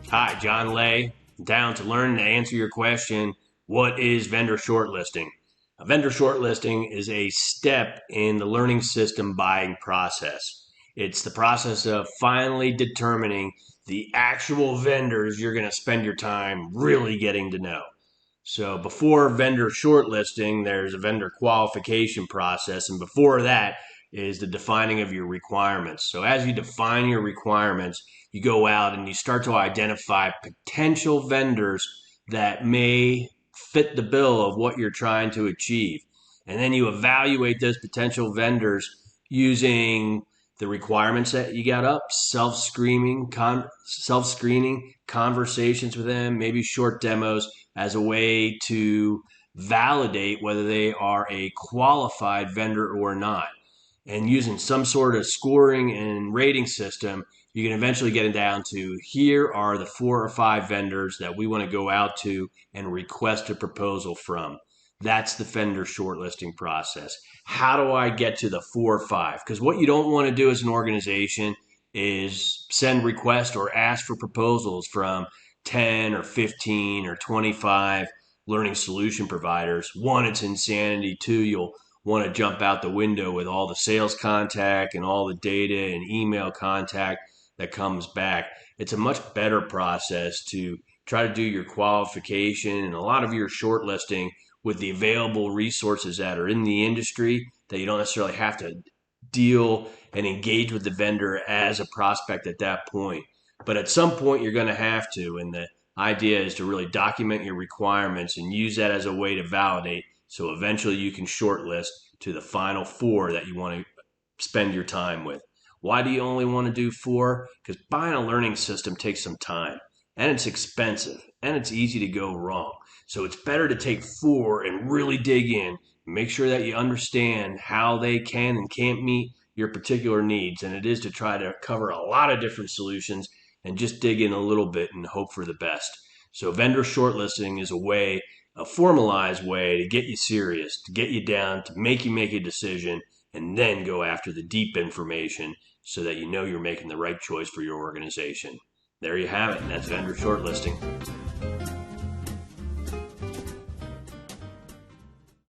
Hi, John Lay, down to learn to answer your question, what is vendor shortlisting? A vendor shortlisting is a step in the learning system buying process. It's the process of finally determining the actual vendors you're going to spend your time really getting to know. So before vendor shortlisting, there's a vendor qualification process, and before that is the defining of your requirements. So as you define your requirements, you go out and you start to identify potential vendors that may fit the bill of what you're trying to achieve. And then you evaluate those potential vendors using the requirements that you got up, self-screening, conversations with them, maybe short demos as a way to validate whether they are a qualified vendor or not. And using some sort of scoring and rating system, you can eventually get it down to here are the 4 or 5 vendors that we want to go out to and request a proposal from. That's the vendor shortlisting process. How do I get to the 4 or 5? Because what you don't want to do as an organization is send requests or ask for proposals from 10 or 15 or 25 learning solution providers. One, it's insanity. Two, you'll want to jump out the window with all the sales contact and all the data and email contact that comes back. It's a much better process to try to do your qualification and a lot of your shortlisting with the available resources that are in the industry that you don't necessarily have to deal and engage with the vendor as a prospect at that point. But at some point, you're going to have to. And the idea is to really document your requirements and use that as a way to validate. So eventually you can shortlist to the final 4 that you want to spend your time with. Why do you only want to do 4? Because buying a learning system takes some time and it's expensive and it's easy to go wrong. So it's better to take 4 and really dig in, make sure that you understand how they can and can't meet your particular needs. And it is to try to cover a lot of different solutions and just dig in a little bit and hope for the best. So vendor shortlisting is a formalized way to get you serious, to get you down, to make you make a decision, and then go after the deep information so that you know you're making the right choice for your organization. There you have it. That's vendor shortlisting.